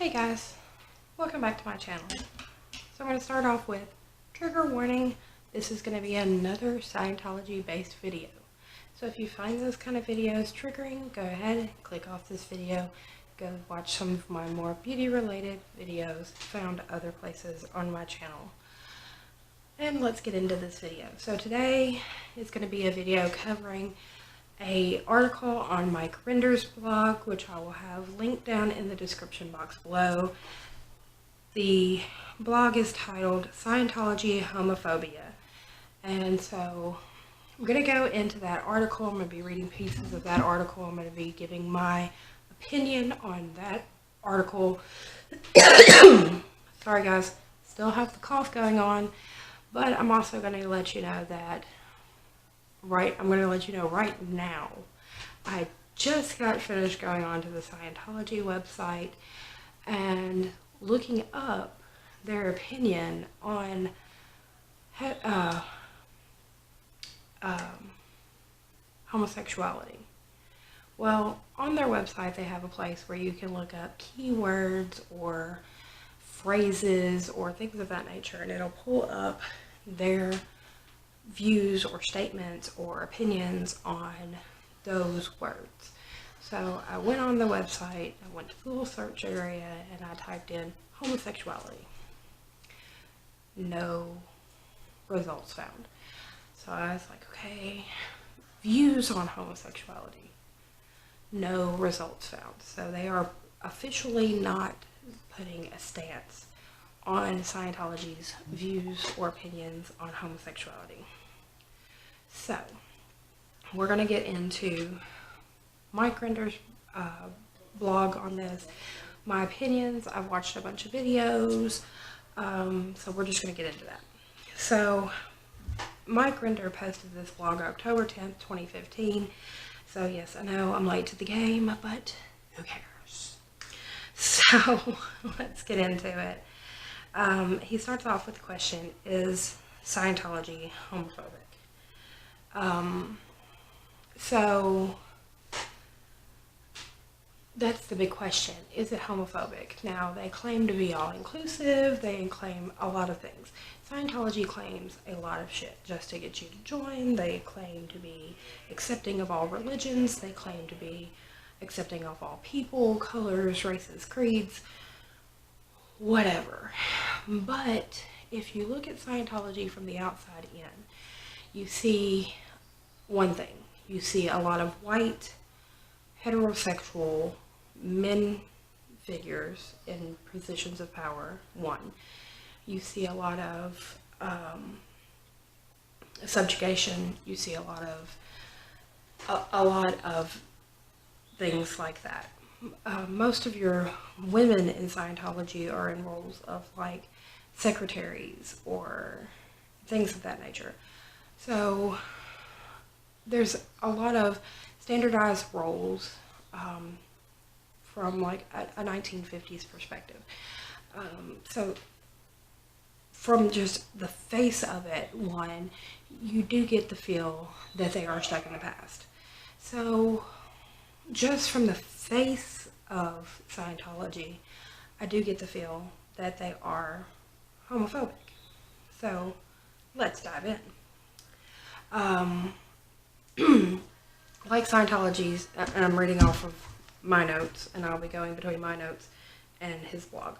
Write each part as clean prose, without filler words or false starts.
Hey guys, welcome back to my channel. So I'm going to start off with trigger warning. This is going to be another Scientology based video. So if you find those kind of videos triggering, go ahead and click off this video. Go watch some of my more beauty related videos found other places on my channel. And let's get into this video. So today is going to be a video covering an article on Mike Rinder's blog, which I will have linked down in the description box below. The blog is titled Scientology Homophobia. And so I'm going to go into that article. I'm going to be reading pieces of that article. I'm going to be giving my opinion on that article. Sorry guys, still have the cough going on, but I'm also going to let you know that right now, I just got finished going on to the Scientology website and looking up their opinion on homosexuality. Well, on their website they have a place where you can look up keywords or phrases or things of that nature, and it'll pull up their views or statements or opinions on those words. So I went on the website, I went to the little search area, and I typed in homosexuality. No results found. So I was like, okay, views on homosexuality. No results found. So they are officially not putting a stance on Scientology's views or opinions on homosexuality. So, we're going to get into Mike Rinder's blog on this, my opinions. I've watched a bunch of videos, so we're just going to get into that. So, Mike Rinder posted this blog October 10th, 2015. So yes, I know I'm late to the game, but who cares? So, let's get into it. He starts off with the question, is Scientology homophobic? So that's the big question. Is it homophobic? Now, they claim to be all-inclusive. They claim a lot of things. Scientology claims a lot of shit just to get you to join. They claim to be accepting of all religions. They claim to be accepting of all people, colors, races, creeds, whatever. But if you look at Scientology from the outside in, you see one thing. You see a lot of white, heterosexual men figures in positions of power, one. You see a lot of subjugation. You see a lot of things like that. Most of your women in Scientology are in roles of like secretaries or things of that nature. So there's a lot of standardized roles from like a 1950s perspective. So from just the face of it, one, you do get the feel that they are stuck in the past. So just from the face of Scientology, I do get the feel that they are homophobic. So let's dive in. Like Scientology's, and I'm reading off of my notes, and I'll be going between my notes and his blog.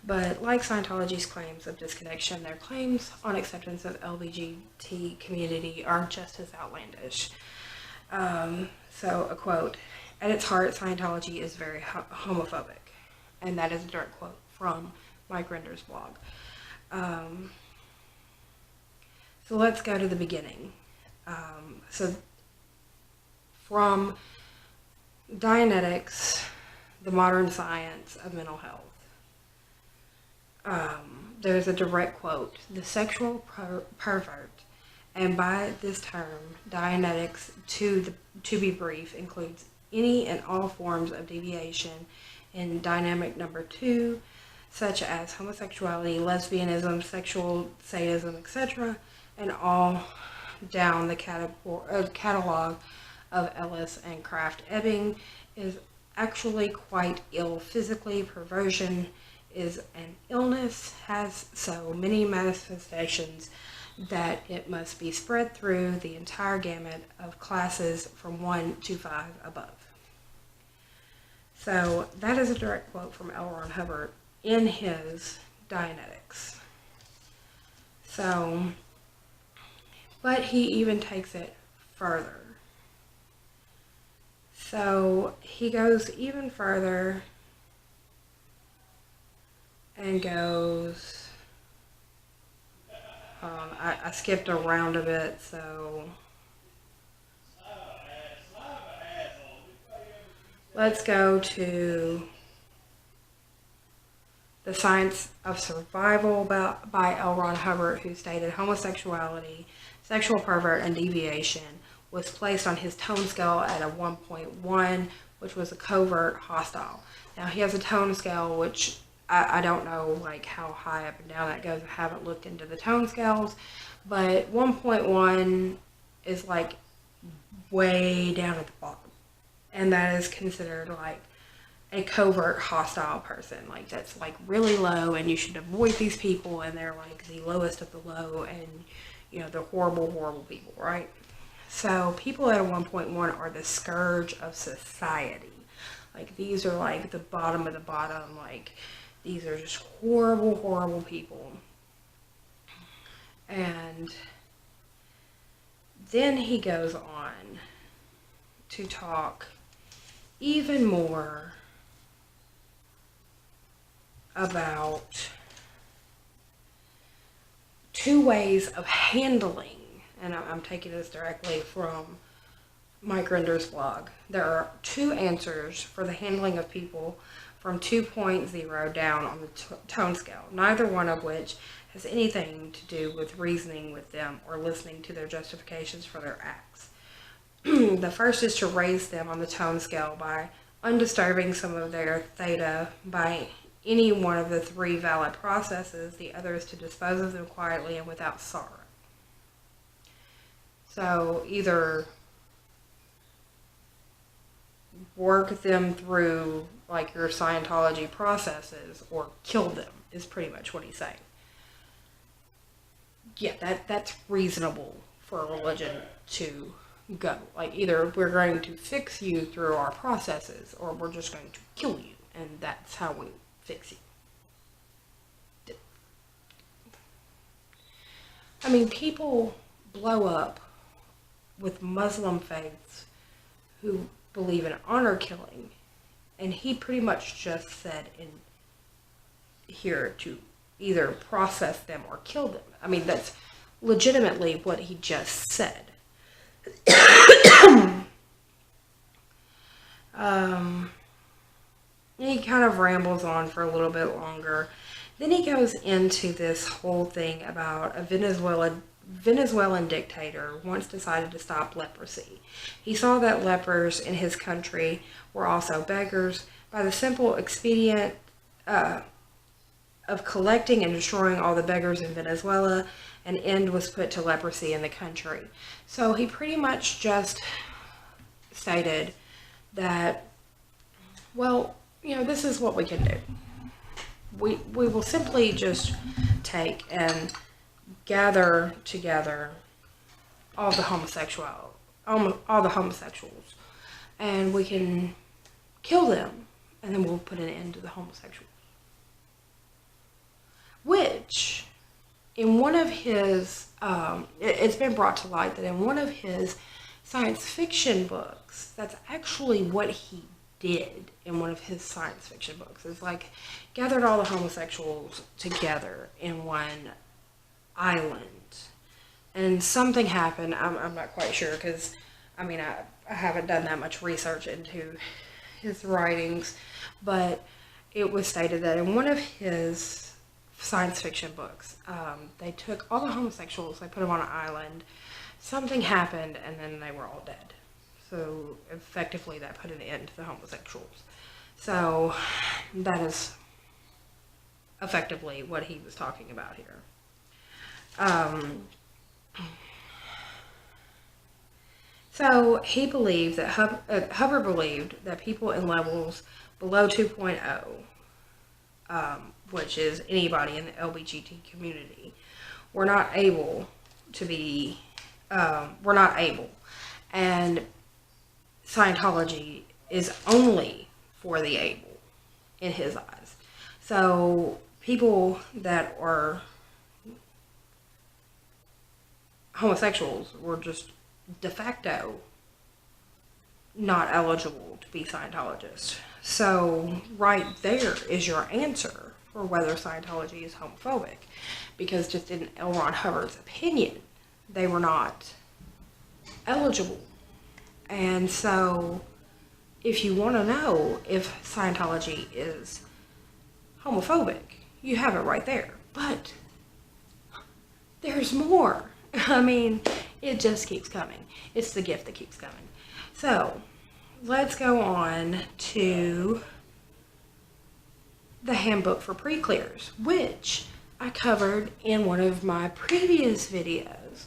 But like Scientology's claims of disconnection, their claims on acceptance of LGBT community are just as outlandish. So a quote, at its heart, Scientology is very homophobic. And that is a direct quote from Mike Rinder's blog. So let's go to the beginning. So from Dianetics, the modern science of mental health, there's a direct quote, the sexual pervert, and by this term, Dianetics, to be brief, includes any and all forms of deviation in dynamic number 2, such as homosexuality, lesbianism, sexual sadism, etc., and all down the catalog of Ellis and Kraft Ebing is actually quite ill physically. Perversion is an illness, has so many manifestations that it must be spread through the entire gamut of classes from 1 to 5 above. So that is a direct quote from L. Ron Hubbard in his Dianetics. So, but he even takes it further. So he goes even further and goes, I skipped around a bit, so let's go to The Science of Survival by L. Ron Hubbard, who stated homosexuality, sexual pervert, and deviation was placed on his tone scale at a 1.1, which was a covert hostile. Now he has a tone scale, which I don't know like how high up and down that goes. I haven't looked into the tone scales, but 1.1 is like way down at the bottom, and that is considered like a covert hostile person. Like that's like really low, and you should avoid these people, and they're like the lowest of the low, and you know, they're horrible, horrible people, right? So people at a 1.1 are the scourge of society. Like these are like the bottom of the bottom. Like these are just horrible, horrible people. And then he goes on to talk even more about 2 ways of handling, and I'm taking this directly from Mike Rinder's blog. There are 2 answers for the handling of people from 2.0 down on the tone scale, neither one of which has anything to do with reasoning with them or listening to their justifications for their acts. The first is to raise them on the tone scale by undisturbing some of their theta by any one of the 3 valid processes. The other is to dispose of them quietly and without sorrow. So either work them through like your Scientology processes or kill them is pretty much what he's saying. Yeah, that's reasonable for a religion to go. Like either we're going to fix you through our processes or we're just going to kill you, and that's how we fix you. I mean, people blow up with Muslim faiths who believe in honor killing, and he pretty much just said in here to either process them or kill them. I mean, that's legitimately what he just said. He kind of rambles on for a little bit longer. Then he goes into this whole thing about a Venezuelan dictator once decided to stop leprosy. He saw that lepers in his country were also beggars. By the simple expedient of collecting and destroying all the beggars in Venezuela, an end was put to leprosy in the country. So he pretty much just stated that, well, you know, this is what we can do. We will simply just take and gather together all the homosexuals, and we can kill them, and then we'll put an end to the homosexuals. Which, in one of his, it's been brought to light that in one of his science fiction books, that's actually what he did in one of his science fiction books. It's like gathered all the homosexuals together in one island, and something happened. I'm not quite sure, because I mean I haven't done that much research into his writings, but it was stated that in one of his science fiction books, they took all the homosexuals, they put them on an island, something happened, and then they were all dead. So effectively that put an end to the homosexuals. So that is effectively what he was talking about here. So he believed that Hubbard believed that people in levels below 2.0, which is anybody in the LGBT community, were not able to be, were not able. And Scientology is only for the able in his eyes. So people that are homosexuals were just de facto not eligible to be Scientologists. So right there is your answer for whether Scientology is homophobic, because just in L. Ron Hubbard's opinion, they were not eligible. And so if you want to know if Scientology is homophobic, you have it right there. But there's more. I mean, it just keeps coming. It's the gift that keeps coming. So let's go on to the handbook for pre-clears, which I covered in one of my previous videos.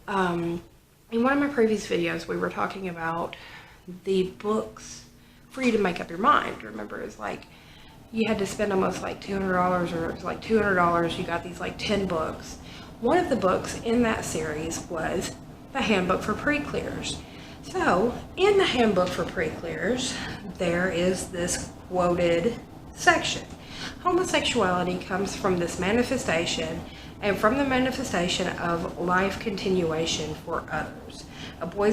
In one of my previous videos, we were talking about the books for you to make up your mind. Remember, it's like you had to spend almost like $200, or it was like $200. You got these like 10 books. One of the books in that series was the handbook for pre-clears. So in the handbook for pre-clears, there is this quoted section. Homosexuality comes from this manifestation, and from the manifestation of life continuation for others. A boy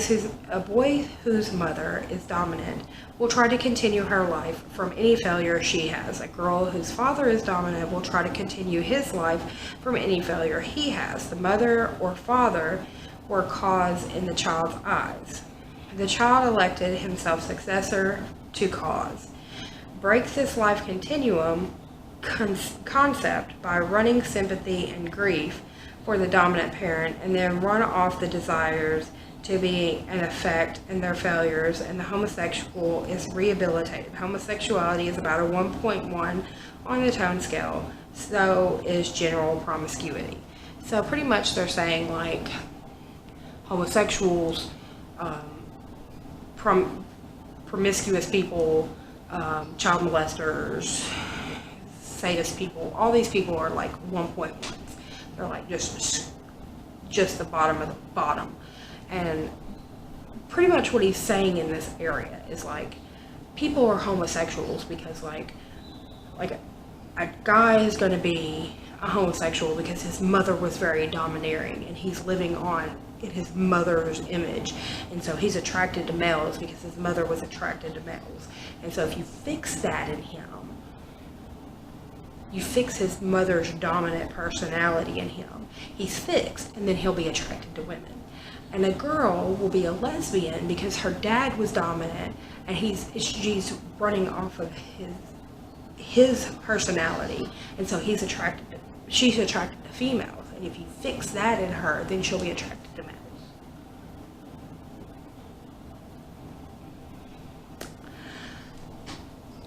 whose mother is dominant will try to continue her life from any failure she has. A girl whose father is dominant will try to continue his life from any failure he has. The mother or father were cause in the child's eyes. The child elected himself successor to cause. Breaks this life continuum concept by running sympathy and grief for the dominant parent, and then run off the desires to be an effect in their failures, and the homosexual is rehabilitated. Homosexuality is about a 1.1 on the tone scale, so is general promiscuity. So pretty much they're saying like homosexuals, promiscuous people, child molesters, sadist people, all these people are like 1.1s. They're like just the bottom of the bottom. And pretty much what he's saying in this area is like people are homosexuals because like a guy is going to be a homosexual because his mother was very domineering and he's living on in his mother's image, and so he's attracted to males because his mother was attracted to males. And so if you fix that in him, you fix his mother's dominant personality in him, he's fixed, and then he'll be attracted to women. And a girl will be a lesbian because her dad was dominant, and she's running off of his personality, and so she's attracted to females. And if you fix that in her, then she'll be attracted to males.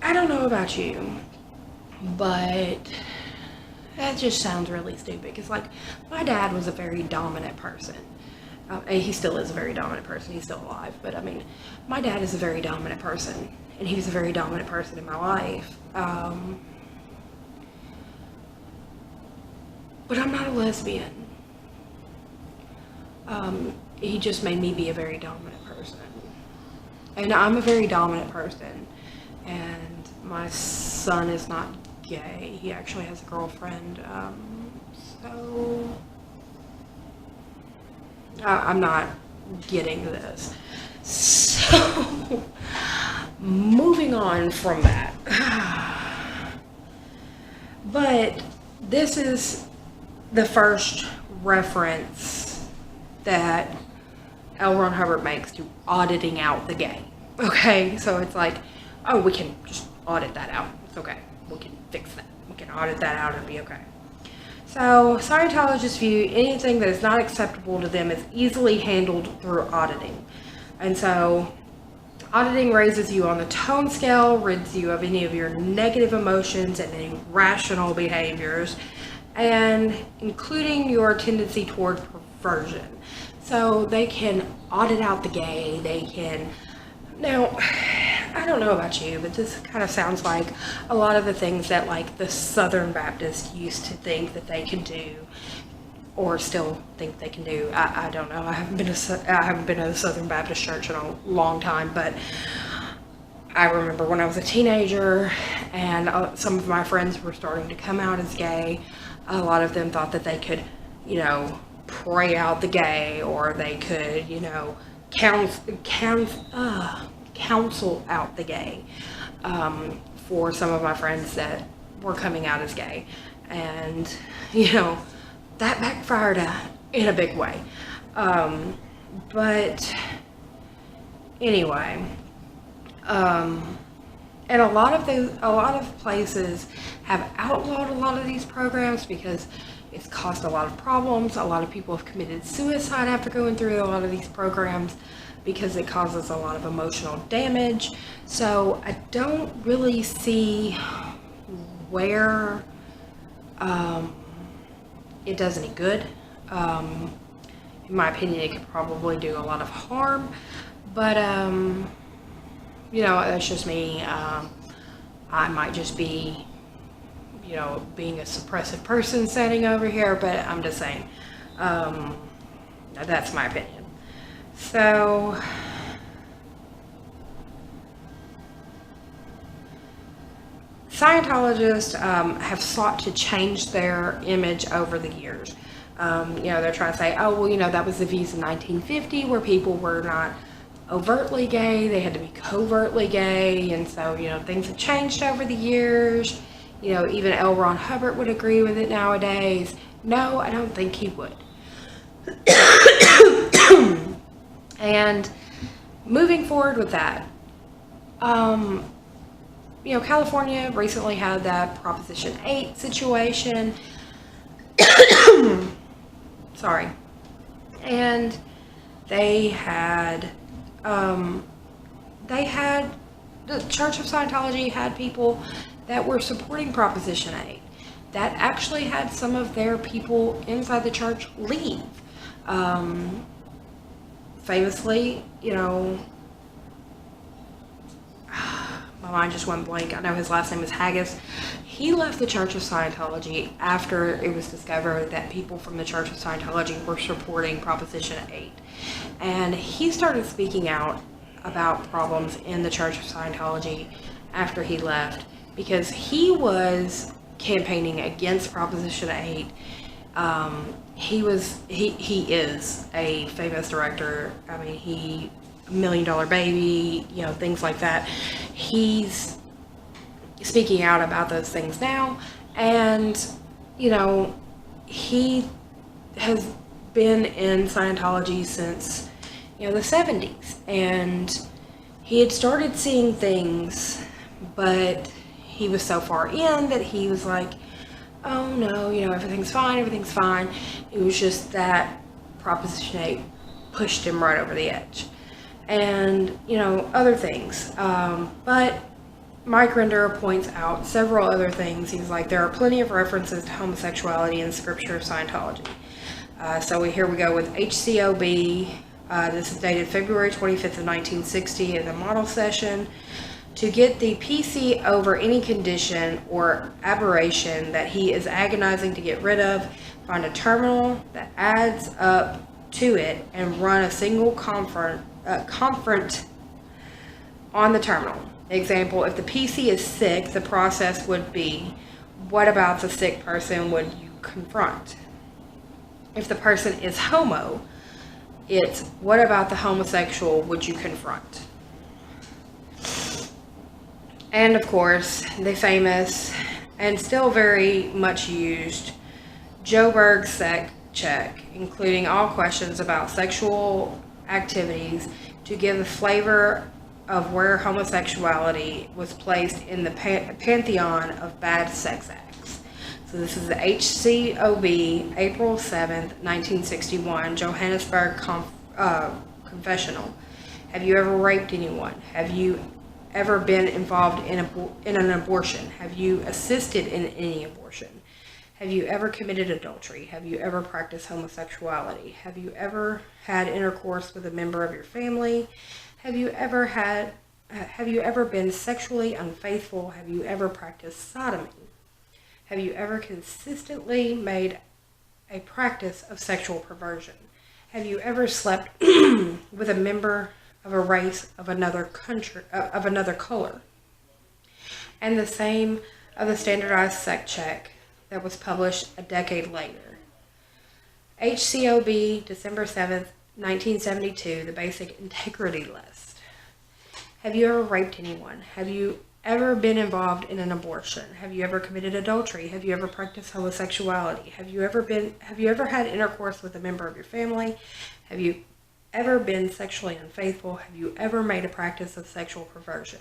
I don't know about you, but that just sounds really stupid. Because like my dad was a very dominant person. And he still is a very dominant person. He's still alive. But I mean, my dad is a very dominant person. And he was a very dominant person in my life. But I'm not a lesbian. He just made me be a very dominant person. And I'm a very dominant person. And my son is not gay. He actually has a girlfriend. So I'm not getting this. So moving on from that. But this is the first reference that L. Ron Hubbard makes to auditing out the gay. Okay, so it's like, oh, we can just audit that out. It's okay. We can fix that. We can audit that out and be okay. So Scientologists view anything that is not acceptable to them as easily handled through auditing. And so auditing raises you on the tone scale, rids you of any of your negative emotions and irrational behaviors, and including your tendency toward perversion. So they can audit out the gay, they can, now, I don't know about you, but this kind of sounds like a lot of the things that like the Southern Baptists used to think that they could do, or still think they can do. I don't know. I haven't been to a Southern Baptist church in a long time, but I remember when I was a teenager and some of my friends were starting to come out as gay. A lot of them thought that they could, you know, pray out the gay, or they could, you know, counsel out the gay, for some of my friends that were coming out as gay. And, you know, that backfired in a big way. But anyway, and a lot of places have outlawed a lot of these programs because it's caused a lot of problems. A lot of people have committed suicide after going through a lot of these programs because it causes a lot of emotional damage. So I don't really see where it does any good. In my opinion, it could probably do a lot of harm, but you know, that's just me. I might just be, you know, being a suppressive person standing over here, but I'm just saying, that's my opinion. So, Scientologists have sought to change their image over the years. You know, they're trying to say, oh, well, you know, that was the views in 1950 where people were not overtly gay, they had to be covertly gay, and so, you know, things have changed over the years. You know, even L. Ron Hubbard would agree with it nowadays. No, I don't think he would. And moving forward with that, you know, California recently had that Proposition 8 situation. Sorry. And they had the Church of Scientology had people that were supporting Proposition 8 that actually had some of their people inside the church leave. Famously, you know, my mind just went blank. I know his last name is Haggis. He left the Church of Scientology after it was discovered that people from the Church of Scientology were supporting Proposition 8. And he started speaking out about problems in the Church of Scientology after he left, because he was campaigning against Proposition 8. He is a famous director. I mean, $1 Million Baby, you know, things like that. He's speaking out about those things now, and, you know, he has been in Scientology since, you know, the 70s, and he had started seeing things, but he was so far in that he was like, oh no, you know, everything's fine. It was just that Proposition 8 pushed him right over the edge. And, you know, other things. But Mike Rinder points out several other things. He's like, there are plenty of references to homosexuality in scripture of Scientology. So here we go with HCOB. This is dated February 25th of 1960 in the model session. To get the PC over any condition or aberration that he is agonizing to get rid of, find a terminal that adds up to it and run a single conferent on the terminal. Example, if the PC is sick, the process would be, what about the sick person would you confront? If the person is homo, it's, what about the homosexual would you confront? And of course, the famous and still very much used Joburg Sec Check, including all questions about sexual activities to give a flavor of where homosexuality was placed in the pantheon of bad sex acts. So this is the HCOB, April 7th, 1961, Johannesburg Confessional. Have you ever raped anyone? Have you ever been involved in an abortion? Have you assisted in any abortion? Have you ever committed adultery? Have you ever practiced homosexuality? Have you ever had intercourse with a member of your family? Have you ever been sexually unfaithful? Have you ever practiced sodomy? Have you ever consistently made a practice of sexual perversion? Have you ever slept with a member of a race of another country, of another color? And the same of the standardized sex check that was published a decade later. HCOB, December 7th, 1972, the Basic Integrity List. Have you ever raped anyone? Have you ever been involved in an abortion? Have you ever committed adultery? Have you ever practiced homosexuality? Have you ever had intercourse with a member of your family? Have you ever been sexually unfaithful? Have you ever made a practice of sexual perversion?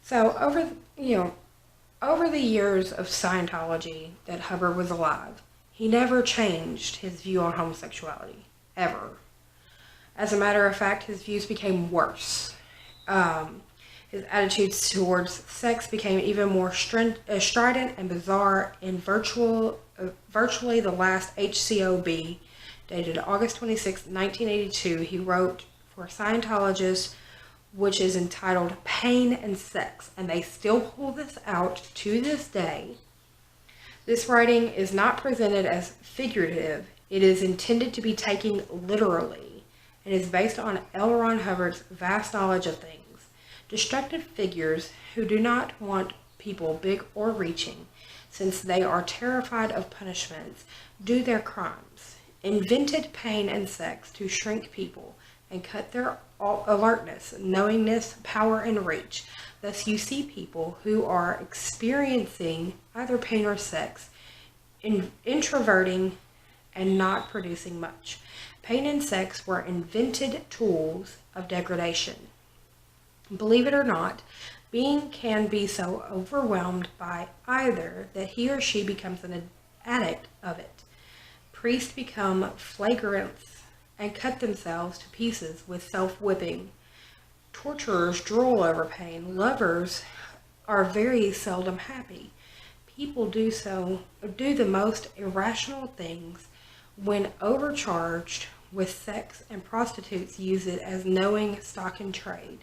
So over the years of Scientology that Hubbard was alive, he never changed his view on homosexuality, ever. As a matter of fact, his views became worse. His attitudes towards sex became even more strident and bizarre. In virtually the last HCOB, dated August 26, 1982, he wrote for Scientologists, which is entitled Pain and Sex, and they still pull this out to this day. This writing is not presented as figurative. It is intended to be taken literally and is based on L. Ron Hubbard's vast knowledge of things. Destructive figures who do not want people big or reaching, since they are terrified of punishments, do their crimes. Invented pain and sex to shrink people and cut their alertness, knowingness, power, and reach. Thus you see people who are experiencing either pain or sex, introverting and not producing much. Pain and sex were invented tools of degradation. Believe it or not, being can be so overwhelmed by either that he or she becomes an addict of it. Priests become flagrants and cut themselves to pieces with self-whipping. Torturers drool over pain. Lovers are very seldom happy. People do the most irrational things when overcharged with sex, and prostitutes use it as knowing stock in trade.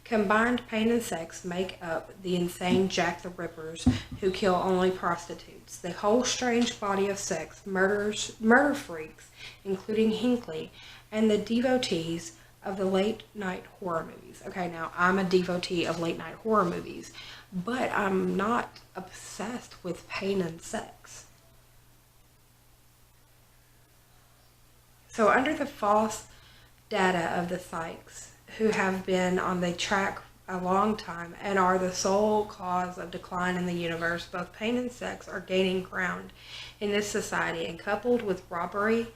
Combined pain and sex make up the insane Jack the Rippers who kill only prostitutes. The whole strange body of sex, murder freaks, including Hinckley, and the devotees of the late night horror movies. Okay, now I'm a devotee of late night horror movies, but I'm not obsessed with pain and sex. So under the false data of the psychs, who have been on the track a long time and are the sole cause of decline in the universe, both pain and sex are gaining ground in this society, and coupled with robbery,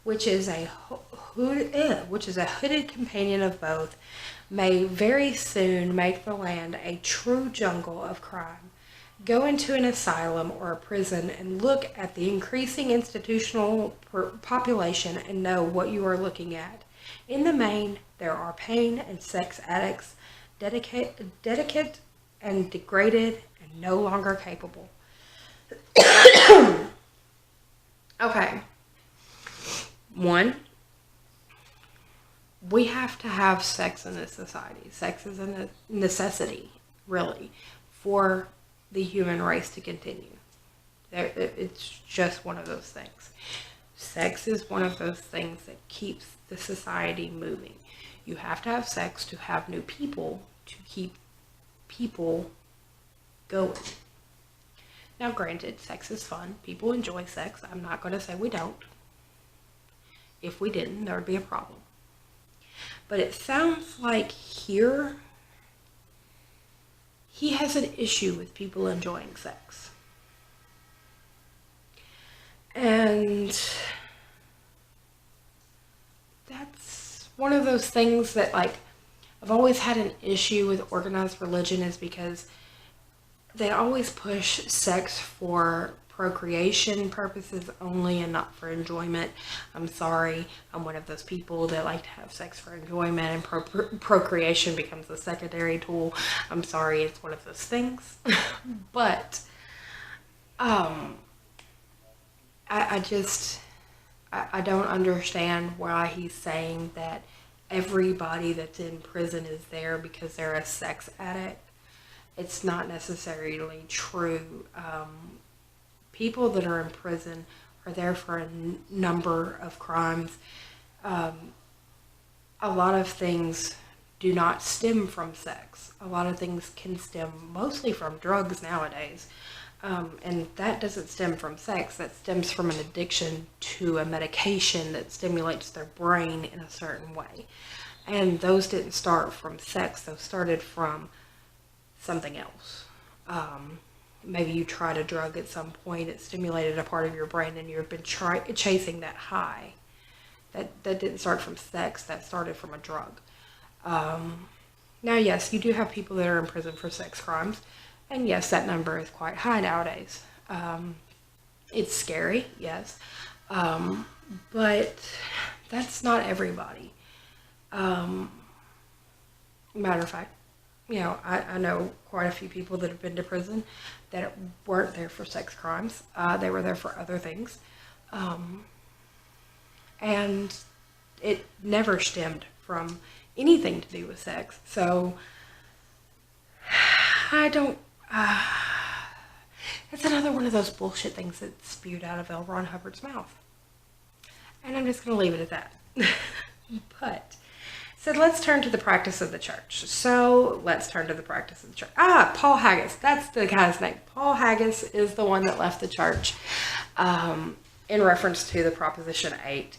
which is a hooded companion of both, may very soon make the land a true jungle of crime. Go into an asylum or a prison and look at the increasing institutional population and know what you are looking at. In the main, there are pain and sex addicts, dedicate and degraded and no longer capable. Okay. One, we have to have sex in this society. Sex is a necessity, really, for the human race to continue. It's just one of those things. Sex is one of those things that keeps the society moving. You have to have sex to have new people, to keep people going. Now, granted, sex is fun. People enjoy sex. I'm not going to say we don't. If we didn't, there would be a problem. But it sounds like here, he has an issue with people enjoying sex. And that's one of those things that, like, I've always had an issue with organized religion, is because they always push sex for procreation purposes only and not for enjoyment. I'm sorry, I'm one of those people that like to have sex for enjoyment, and procreation becomes a secondary tool. I'm sorry, it's one of those things. But I don't understand why he's saying that everybody that's in prison is there because they're a sex addict. It's not necessarily true. People that are in prison are there for a number of crimes. A lot of things do not stem from sex. A lot of things can stem mostly from drugs nowadays. And that doesn't stem from sex. That stems from an addiction to a medication that stimulates their brain in a certain way. And those didn't start from sex. Those started from something else. Maybe you tried a drug at some point. It stimulated a part of your brain and you've been chasing that high. That didn't start from sex. That started from a drug. Now, yes, you do have people that are in prison for sex crimes. And yes, that number is quite high nowadays. It's scary, yes. But that's not everybody. Matter of fact, I know quite a few people that have been to prison that weren't there for sex crimes. They were there for other things. And it never stemmed from anything to do with sex. So, I don't... it's another one of those bullshit things that's spewed out of L. Ron Hubbard's mouth. And I'm just going to leave it at that. So let's turn to the practice of the church. Paul Haggis. That's the guy's name. Paul Haggis is the one that left the church in reference to the Proposition 8.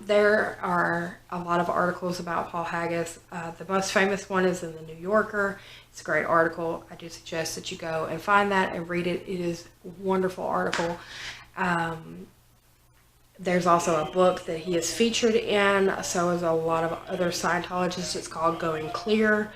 There are a lot of articles about Paul Haggis. The most famous one is in the New Yorker. It's a great article. I do suggest that you go and find that and read it. It is a wonderful article. There's also a book that he is featured in. So is a lot of other Scientologists. It's called Going Clear.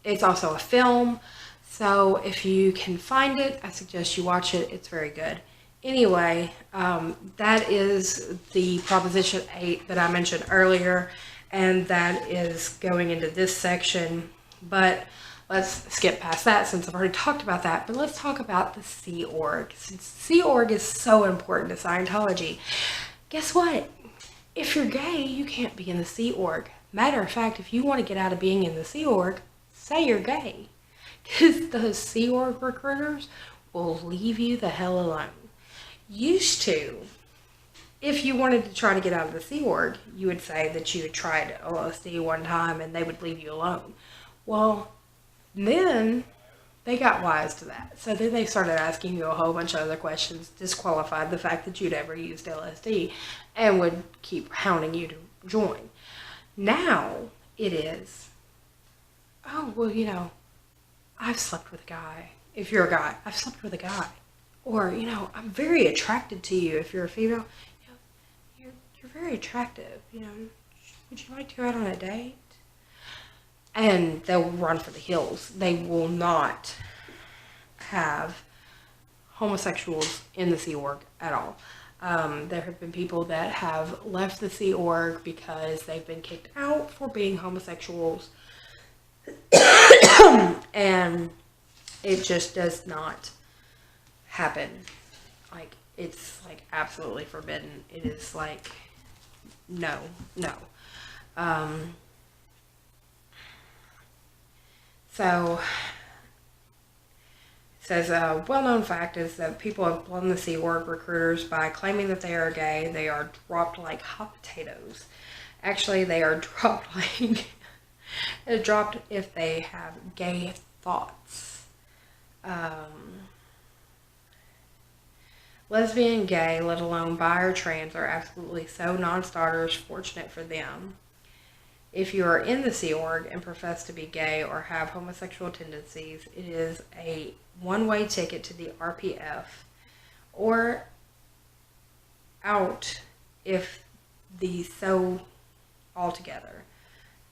It's also a film. So if you can find it, I suggest you watch it. It's very good. Anyway, that is the Proposition 8 that I mentioned earlier, and that is going into this section. But let's skip past that since I've already talked about that. But let's talk about the Sea Org. Since Sea Org is so important to Scientology, guess what? If you're gay, you can't be in the Sea Org. Matter of fact, if you want to get out of being in the Sea Org, say you're gay. Because those Sea Org recruiters will leave you the hell alone. Used to, if you wanted to try to get out of the Sea Org, you would say that you had tried LSD one time and they would leave you alone. Well, then they got wise to that. So then they started asking you a whole bunch of other questions, disqualified the fact that you'd ever used LSD, and would keep hounding you to join. Now it is, oh, well, I've slept with a guy. If you're a guy, I've slept with a guy. Or, I'm very attracted to you. If you're a female, you're very attractive. Would you like to go out on a date? And they'll run for the hills. They will not have homosexuals in the Sea Org at all. There have been people that have left the Sea Org because they've been kicked out for being homosexuals. And it just does not happen. It's absolutely forbidden. It is no. So it says a well-known fact is that people have blown the Sea Org recruiters by claiming that they are gay. They are dropped like hot potatoes. Actually, they are dropped dropped if they have gay thoughts. Lesbian, gay, let alone bi or trans, are absolutely so non-starters. Fortunate for them. If you are in the Sea Org and profess to be gay or have homosexual tendencies, it is a one-way ticket to the RPF or out if the so altogether.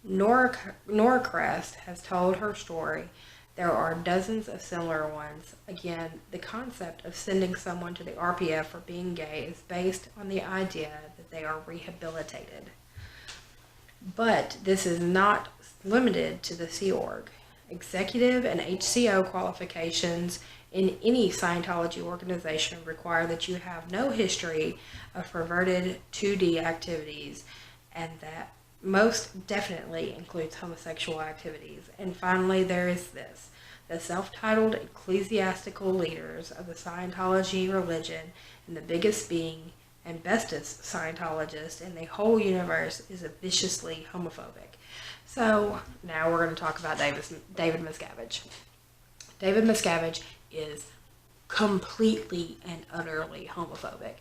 Nora Crest has told her story. There are dozens of similar ones. Again, the concept of sending someone to the RPF for being gay is based on the idea that they are rehabilitated. But this is not limited to the Sea Org. Executive and HCO qualifications in any Scientology organization require that you have no history of perverted 2D activities, and that most definitely includes homosexual activities. And finally, there is this. The self-titled ecclesiastical leaders of the Scientology religion, and the biggest being and bestest Scientologist in the whole universe, is viciously homophobic. So now we're going to talk about David Miscavige. David Miscavige is completely and utterly homophobic.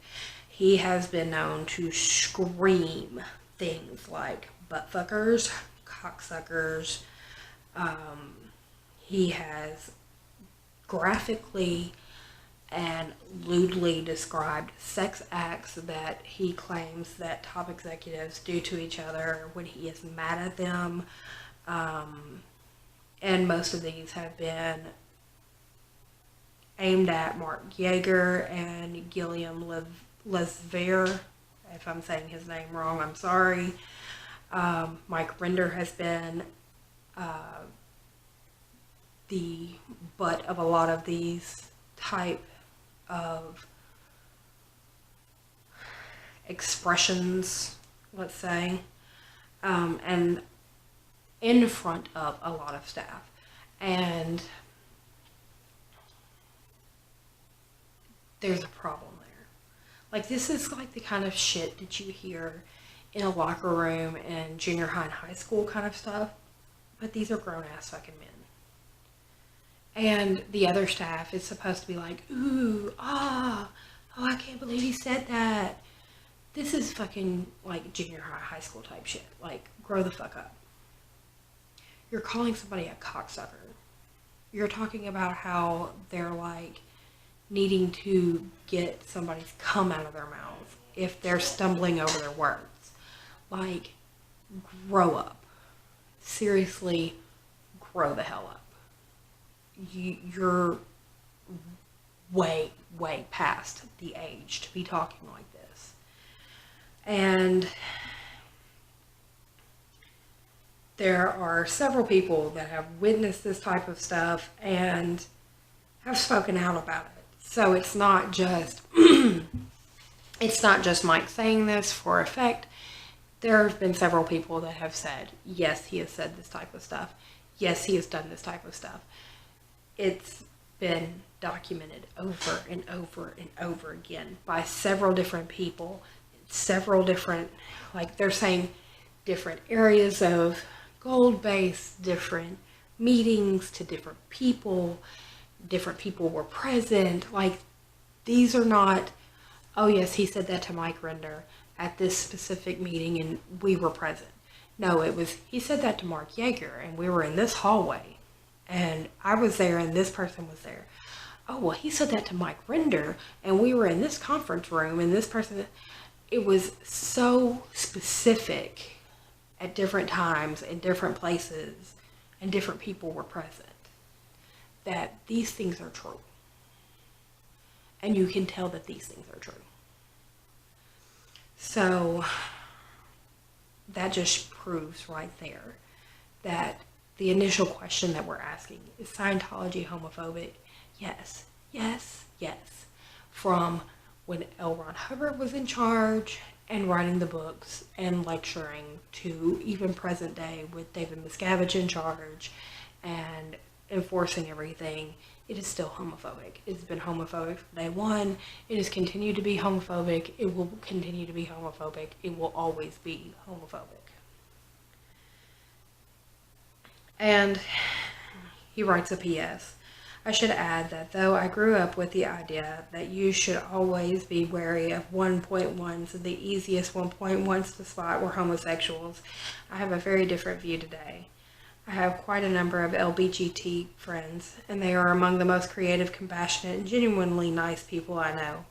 He has been known to scream things like buttfuckers, cocksuckers. He has graphically and lewdly described sex acts that he claims that top executives do to each other when he is mad at them. And most of these have been aimed at Mark Yeager and Gilliam Lesver. If I'm saying his name wrong, I'm sorry. Mike Rinder has been the butt of a lot of these type of expressions, let's say, and in front of a lot of staff. And there's a problem there. Like, this is like the kind of shit that you hear in a locker room in junior high and high school kind of stuff, but these are grown-ass fucking men. And the other staff is supposed to be like, ooh, oh, I can't believe he said that. This is fucking like junior high, high school type shit. Like, grow the fuck up. You're calling somebody a cocksucker. You're talking about how they're like needing to get somebody's cum out of their mouth if they're stumbling over their words. Like, grow up. Seriously, grow the hell up. You're way, way past the age to be talking like this. And there are several people that have witnessed this type of stuff and have spoken out about it. So it's not just it's not just Mike saying this for effect. There have been several people that have said, yes, he has said this type of stuff. Yes, he has done this type of stuff. It's been documented over and over and over again by several different people, several different, like they're saying different areas of gold base, different meetings to different people were present. Like, these are not, oh yes, he said that to Mike Rinder at this specific meeting and we were present. No, it was, he said that to Mark Yeager and we were in this hallway and I was there and this person was there. Oh, well, he said that to Mike Rinder and we were in this conference room and this person, it was so specific at different times in different places and different people were present that these things are true. And you can tell that these things are true. So that just proves right there that the initial question that we're asking, is Scientology homophobic? Yes, yes, yes. From when L. Ron Hubbard was in charge and writing the books and lecturing to even present day with David Miscavige in charge and enforcing everything, it is still homophobic. It's been homophobic from day one. It has continued to be homophobic. It will continue to be homophobic. It will always be homophobic. And he writes a PS. I should add that though I grew up with the idea that you should always be wary of 1.1s, and the easiest 1.1s to spot were homosexuals, I have a very different view today. I have quite a number of LBGT friends, and they are among the most creative, compassionate, and genuinely nice people I know.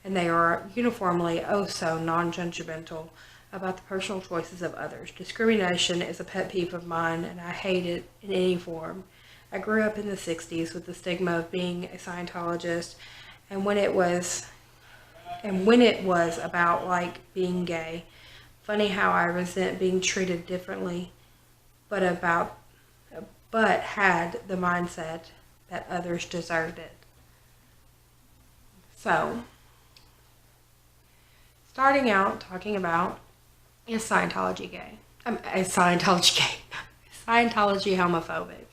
And they are uniformly oh so non-judgmental about the personal choices of others. Discrimination is a pet peeve of mine, and I hate it in any form. I grew up in the 60s with the stigma of being a Scientologist, and when it was about like being gay, funny how I resent being treated differently, but had the mindset that others deserved it. So, starting out talking about, is Scientology gay? Is Scientology gay? Scientology homophobic?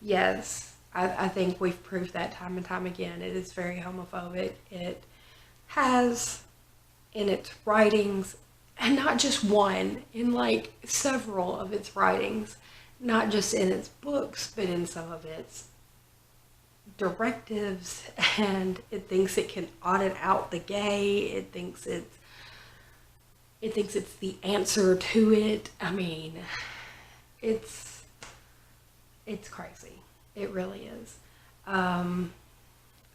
Yes, I think we've proved that time and time again. It is very homophobic. It has in its writings, and not just one, in like several of its writings, not just in its books, but in some of its directives, and it thinks it can audit out the gay. It thinks it's the answer to it. I mean, it's crazy. It really is.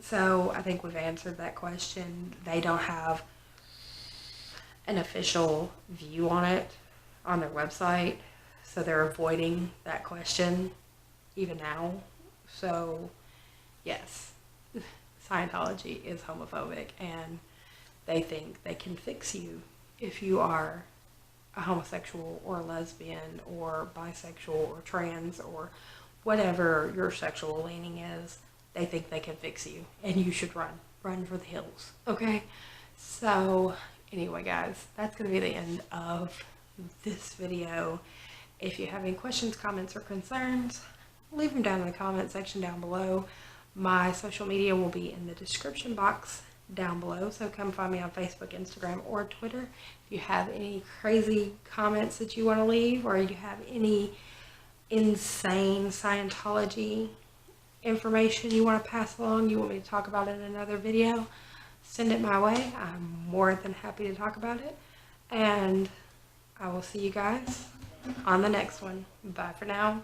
So I think we've answered that question. They don't have an official view on it on their website, so they're avoiding that question even now. So yes, Scientology is homophobic, and they think they can fix you if you are a homosexual or a lesbian or bisexual or trans or whatever your sexual leaning is. They think they can fix you, and you should run for the hills. Okay, so anyway, guys, that's going to be the end of this video. If you have any questions, comments, or concerns, leave them down in the comment section down below. My social media will be in the description box down below, so come find me on Facebook, Instagram, or Twitter. If you have any crazy comments that you want to leave, or you have any insane Scientology information you want to pass along, you want me to talk about it in another video, send it my way. I'm more than happy to talk about it, and I will see you guys on the next one. Bye for now.